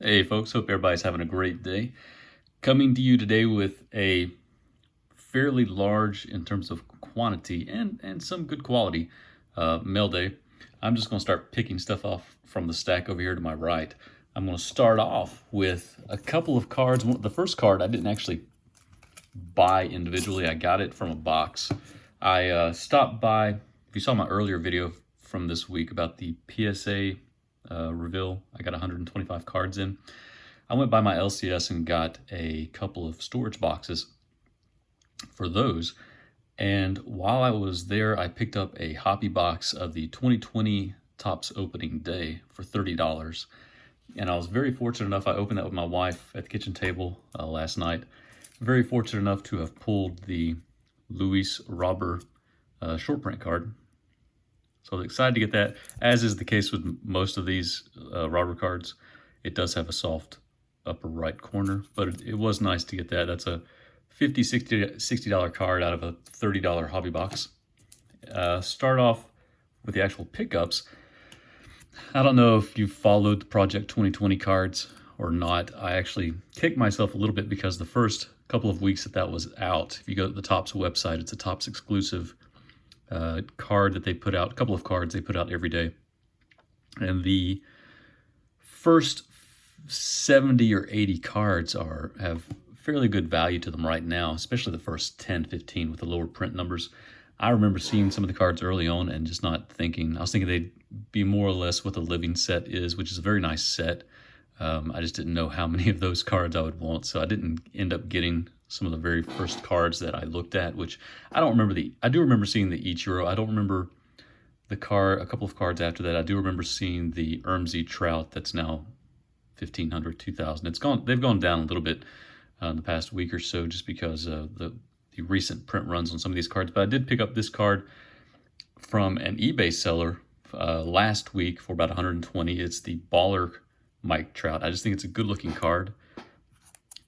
Hey folks, hope everybody's having a great day. Coming to you today with a fairly large in terms of quantity and some good quality mail day. I'm just going to start picking stuff off from the stack over here to my right. I'm going to start off with a couple of cards. The first card I didn't actually buy individually. I got it from a box. I stopped by, if you saw my earlier video from this week about the PSA reveal, I got 125 cards in. I went by my LCS and got a couple of storage boxes for those. And while I was there, I picked up a hobby box of the 2020 Topps opening day for $30. And I was very fortunate enough, I opened that with my wife at the kitchen table last night. Very fortunate enough to have pulled the Luis Robert short print card. So I was excited to get that. As is the case with most of these Robert cards, it does have a soft upper right corner, but it was nice to get that. That's a $50, $60 card out of a $30 hobby box. Start off with the actual pickups. I don't know if you followed the Project 2020 cards or not. I actually kicked myself a little bit because the first couple of weeks that was out, if you go to the Topps website, it's a Topps exclusive card that they put out, a couple of cards they put out every day. And the first 70 or 80 cards have fairly good value to them right now, especially the first 10, 15 with the lower print numbers. I remember seeing some of the cards early on and just not thinking, I was thinking they'd be more or less what the living set is, which is a very nice set. I just didn't know how many of those cards I would want, so I didn't end up getting some of the very first cards that I looked at, which I don't remember I do remember seeing the Ichiro. I don't remember the card, a couple of cards after that. I do remember seeing the Ermsey Trout that's now 1,500, 2,000. They've gone down a little bit in the past week or so just because of the recent print runs on some of these cards. But I did pick up this card from an eBay seller last week for about 120. It's the Baller Mike Trout. I just think it's a good looking card.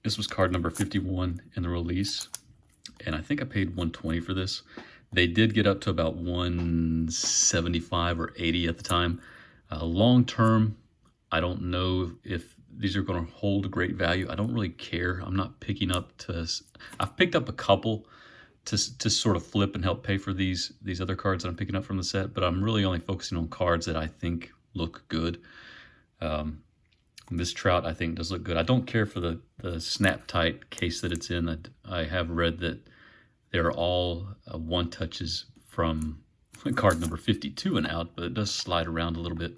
This was card number 51 in the release, and I think I paid 120 for this. They did get up to about 175 or 80 at the time. Long term, I don't know if these are going to hold a great value. I don't really care. I'm not picking up I've picked up a couple to sort of flip and help pay for these other cards that I'm picking up from the set, but I'm really only focusing on cards that I think look good. This Trout, I think, does look good. I don't care for the snap-tight case that it's in. I have read that they're all one-touches from card number 52 and out, but it does slide around a little bit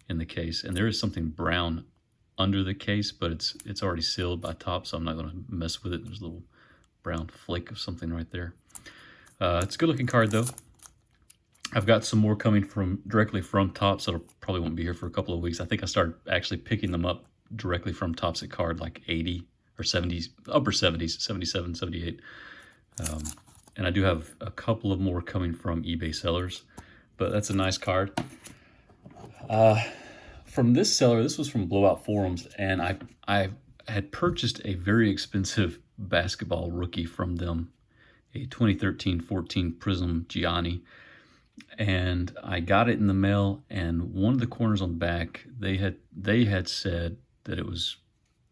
in the case. And there is something brown under the case, but it's already sealed by Topps, so I'm not going to mess with it. There's a little brown flake of something right there. It's a good-looking card, though. I've got some more coming directly from Topps that'll probably won't be here for a couple of weeks. I think I started actually picking them up directly from Topps at card like 80 or 70s, upper 70s, 77, 78. And I do have a couple of more coming from eBay sellers, but that's a nice card. From this seller, this was from Blowout Forums, and I had purchased a very expensive basketball rookie from them, a 2013-14 Prism Gianni. And I got it in the mail, and one of the corners on the back, they had said that it was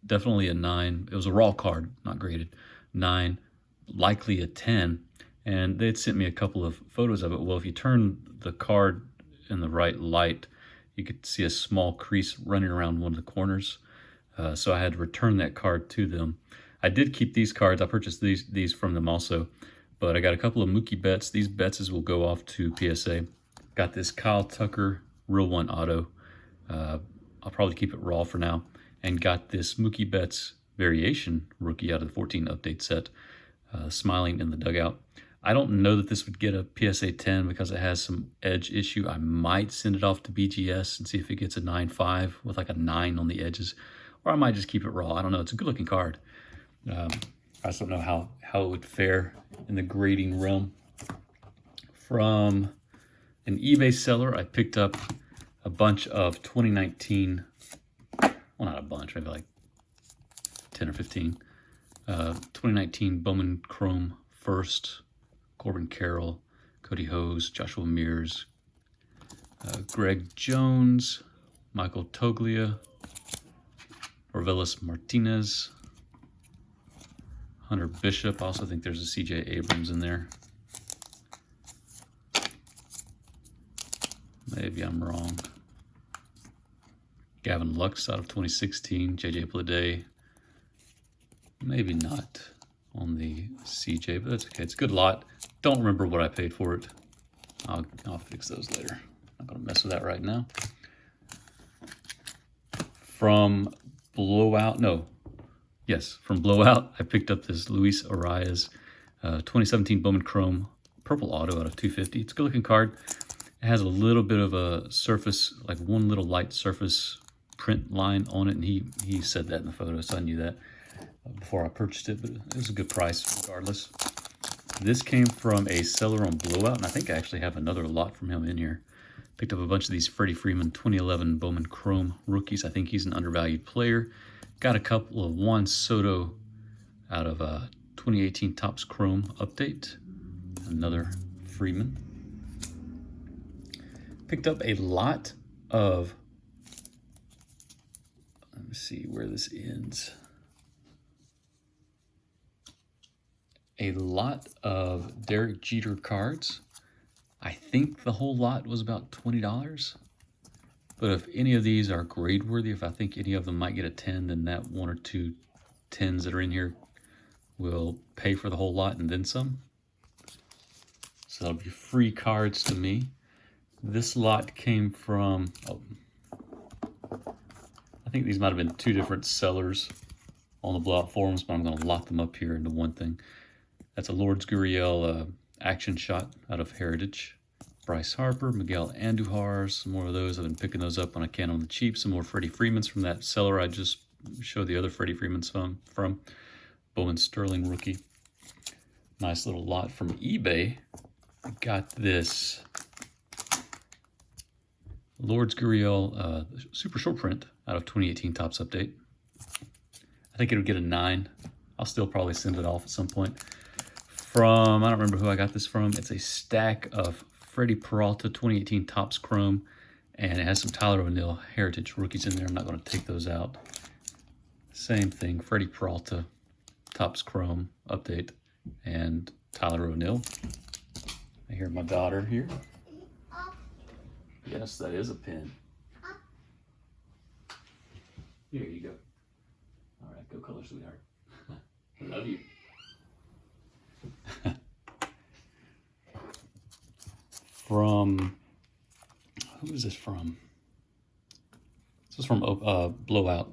definitely a 9. It was a raw card, not graded. 9, likely a 10. And they had sent me a couple of photos of it. Well, if you turn the card in the right light, you could see a small crease running around one of the corners. So I had to return that card to them. I did keep these cards. I purchased these from them also. But I got a couple of Mookie Betts. These Bettses will go off to PSA. Got this Kyle Tucker Real One Auto. I'll probably keep it raw for now. And got this Mookie Betts Variation rookie out of the 14 update set, smiling in the dugout. I don't know that this would get a PSA 10 because it has some edge issue. I might send it off to BGS and see if it gets a 9.5 with like a 9 on the edges. Or I might just keep it raw. I don't know. It's a good looking card. I just don't know how it would fare in the grading realm. From an eBay seller, I picked up a bunch of 2019, well, not a bunch, maybe like 10 or 15, 2019 Bowman Chrome First, Corbin Carroll, Cody Hose, Joshua Mears, Greg Jones, Michael Toglia, Orvelis Martinez, Hunter Bishop. I also think there's a C.J. Abrams in there. Maybe I'm wrong. Gavin Lux out of 2016, J.J. Bleday. Maybe not on the C.J., but that's okay. It's a good lot. Don't remember what I paid for it. I'll fix those later. I'm not going to mess with that right now. From Blowout, from Blowout, I picked up this Luis Arias 2017 Bowman Chrome Purple Auto out of 250. It's a good looking card. It has a little bit of a surface, like one little light surface print line on it, and he said that in the photo, so I knew that before I purchased it, but it was a good price regardless. This came from a seller on Blowout, and I think I actually have another lot from him in here. Picked up a bunch of these Freddie Freeman 2011 Bowman Chrome rookies. I think he's an undervalued player. Got a couple of Juan Soto out of 2018 Topps Chrome update. Another Freeman. Picked up a lot of, let me see where this ends. A lot of Derek Jeter cards. I think the whole lot was about $20. But if any of these are grade worthy, if I think any of them might get a 10, then that one or two 10s that are in here will pay for the whole lot and then some. So that'll be free cards to me. This lot came from, I think these might have been two different sellers on the Blowout forums, but I'm going to lock them up here into one thing. That's a Lourdes Gurriel action shot out of Heritage. Bryce Harper, Miguel Andujar, some more of those. I've been picking those up when I can on the cheap. Some more Freddie Freemans from that seller I just showed the other Freddie Freemans from. Bowman Sterling rookie. Nice little lot from eBay. I got this Lourdes Gurriel super short print out of 2018 Topps Update. I think it would get a 9. I'll still probably send it off at some point. From, I don't remember who I got this from. It's a stack of Freddie Peralta 2018 Topps Chrome, and it has some Tyler O'Neill Heritage rookies in there. I'm not going to take those out. Same thing, Freddie Peralta Topps Chrome update and Tyler O'Neill. I hear my daughter here. Yes, that is a pen. Here you go. All right, go color, sweetheart. I love you. From, who is this from? This is from Blowout.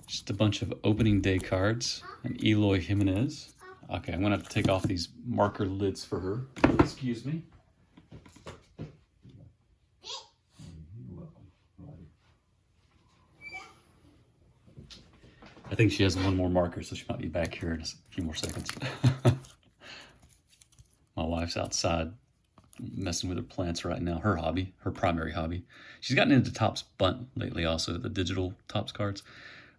Just a bunch of opening day cards. And Eloy Jimenez. Okay, I'm gonna have to take off these marker lids for her. Excuse me. I think she has one more marker, so she might be back here in a few more seconds. My wife's outside messing with her plants right now. Her hobby, her primary hobby. She's gotten into Topps Bunt lately also, the digital Topps cards.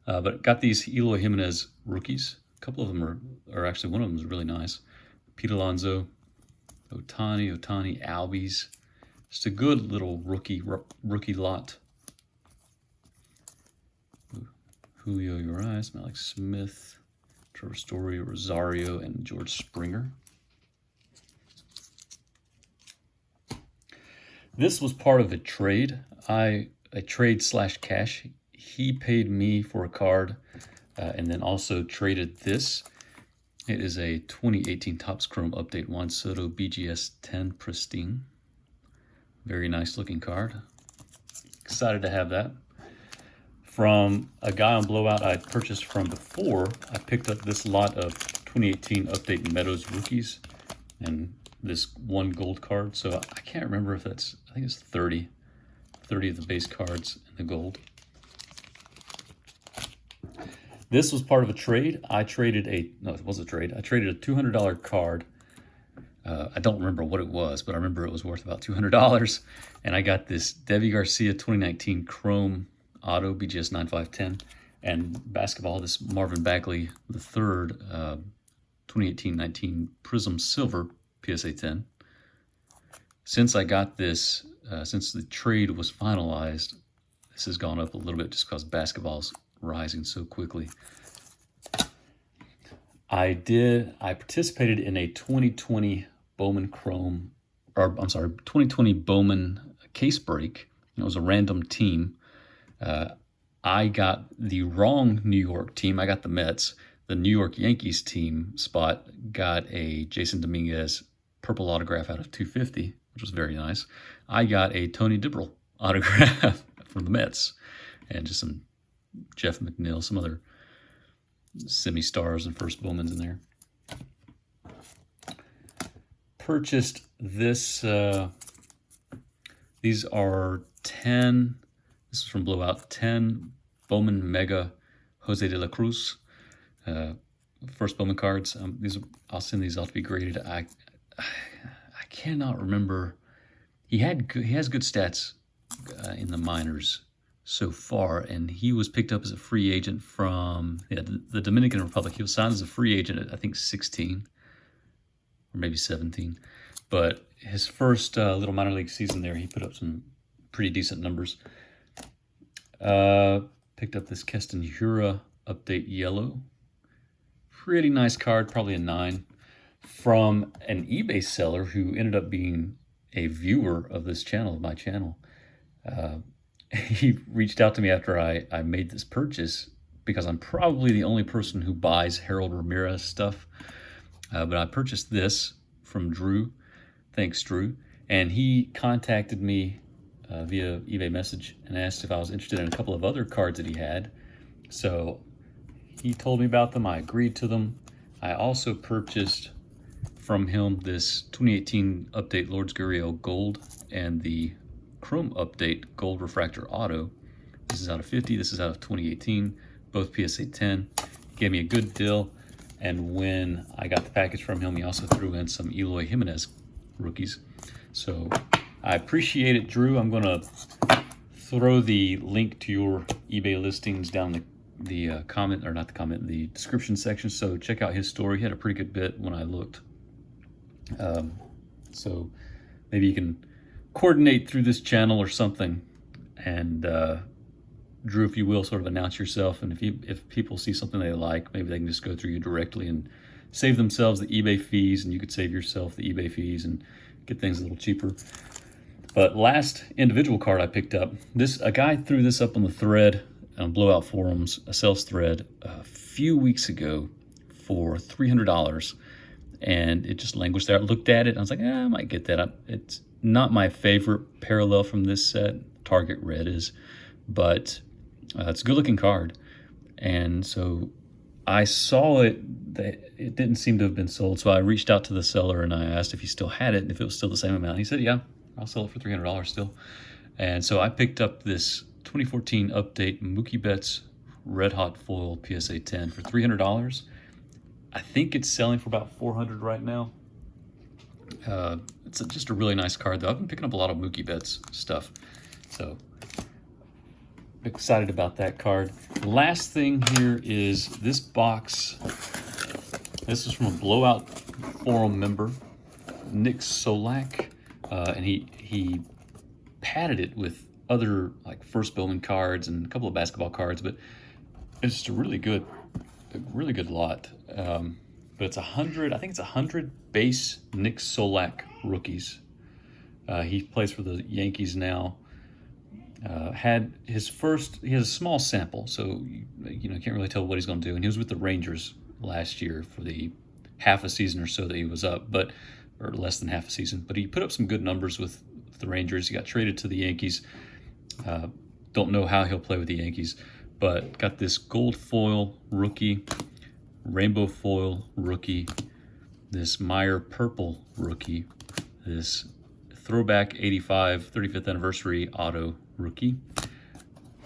But got these Eloy Jimenez rookies. A couple of them are actually, one of them is really nice. Pete Alonso, Ohtani, Albies. Just a good little rookie lot. Julio Urias, Malik Smith, Trevor Story, Rosario, and George Springer. This was part of a trade. A trade/cash. He paid me for a card and then also traded this. It is a 2018 Topps Chrome Update Juan Soto BGS 10 Pristine. Very nice looking card. Excited to have that. From a guy on Blowout I purchased from before, I picked up this lot of 2018 Update Meadows rookies and this one gold card. So I can't remember if that's, I think it's 30 of the base cards in the gold. This was part of a trade. It was a trade. I traded a $200 card. I don't remember what it was, but I remember it was worth about $200. And I got this Deivi Garcia 2019 Chrome Auto BGS 9510 and basketball, this Marvin Bagley III 2018-19 Prism Silver PSA 10. Since I got this, since the trade was finalized, this has gone up a little bit just because basketball's rising so quickly. I participated in a 2020 Bowman Chrome, or I'm sorry, 2020 Bowman case break. It was a random team. I got the wrong New York team. I got the Mets. The New York Yankees team spot got a Jason Dominguez purple autograph out of 250, which was very nice. I got a Tony Dibble autograph from the Mets, and just some Jeff McNeil, some other semi-stars and first Bowmans in there. Purchased this. These are 10. This is from Blowout. 10 Bowman Mega Jose de la Cruz. First Bowman cards. I'll send these out to be graded. I cannot remember. He has good stats in the minors so far, and he was picked up as a free agent from the Dominican Republic. He was signed as a free agent at, I think, 16 or maybe 17. But his first little minor league season there, he put up some pretty decent numbers. Picked up this Keston Hiura Update Yellow. Pretty nice card, probably a 9, from an eBay seller who ended up being a viewer of this channel, my channel. He reached out to me after I made this purchase, because I'm probably the only person who buys Harold Ramirez stuff. But I purchased this from Drew. Thanks, Drew. And he contacted me via eBay message and asked if I was interested in a couple of other cards that he had. So he told me about them. I agreed to them. I also purchased from him this 2018 Update Lourdes Gurriel Gold and the Chrome Update Gold Refractor Auto. This is out of 50. This is out of 2018. Both PSA 10. He gave me a good deal. And when I got the package from him, he also threw in some Eloy Jimenez rookies. So I appreciate it, Drew. I'm going to throw the link to your eBay listings down the comment, or not the comment, the description section. So check out his story. He had a pretty good bit when I looked. So maybe you can coordinate through this channel or something. And Drew, if you will, sort of announce yourself. And if people see something they like, maybe they can just go through you directly and save themselves the eBay fees, and you could save yourself the eBay fees and get things a little cheaper. But last individual card I picked up, a guy threw this up on the thread on Blowout Forums, a sales thread, a few weeks ago for $300, and it just languished there. I looked at it, and I was like, I might get that. It's not my favorite parallel from this set. Target Red is, but it's a good-looking card. And so I saw it. It didn't seem to have been sold, so I reached out to the seller, and I asked if he still had it, and if it was still the same amount. He said, yeah, I'll sell it for $300 still. And so I picked up this 2014 Update Mookie Betts Red Hot Foil PSA 10 for $300. I think it's selling for about $400 right now. It's just a really nice card, though. I've been picking up a lot of Mookie Betts stuff, so excited about that card. Last thing here is this box. This is from a Blowout Forum member, Nick Solak, and he padded it with other like first Bowman cards and a couple of basketball cards, but it's just a really good lot. But it's 100. I think it's 100 base Nick Solak rookies. He plays for the Yankees now. Had his first. He has a small sample, so you can't really tell what he's going to do. And he was with the Rangers last year for the half a season or so that he was up, or less than half a season. But he put up some good numbers with the Rangers. He got traded to the Yankees. Don't know how he'll play with the Yankees, but got this gold foil rookie, rainbow foil rookie, this Meyer purple rookie, this throwback 85 35th anniversary auto rookie,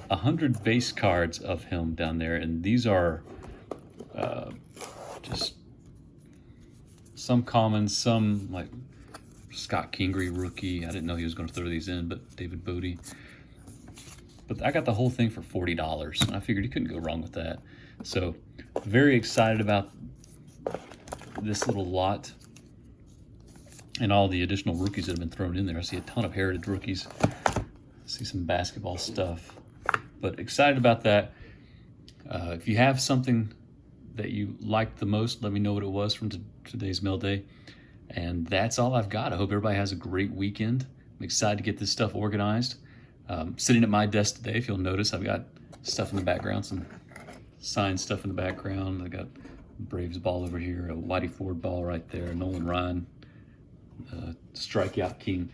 100 base cards of him down there, and these are just some common, some like Scott Kingery rookie. I didn't know he was going to throw these in, but David Bodie. But I got the whole thing for $40, and I figured you couldn't go wrong with that. So very excited about this little lot and all the additional rookies that have been thrown in there. I see a ton of heritage rookies. I see some basketball stuff, but excited about that. If you have something that you liked the most, let me know what it was from today's mail day. And that's all I've got. I hope everybody has a great weekend. I'm excited to get this stuff organized. Sitting at my desk today, if you'll notice, I've got stuff in the background, some signed stuff in the background. I got Braves ball over here, a Whitey Ford ball right there, Nolan Ryan, strikeout king.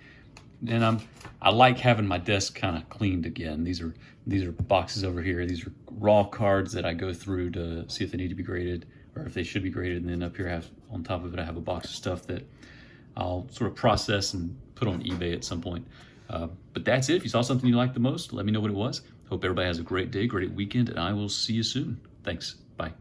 And I like having my desk kind of cleaned again. These are boxes over here. These are raw cards that I go through to see if they need to be graded or if they should be graded. And then up here, on top of it, I have a box of stuff that I'll sort of process and put on eBay at some point. But that's it. If you saw something you liked the most, let me know what it was. Hope everybody has a great day, great weekend, and I will see you soon. Thanks. Bye.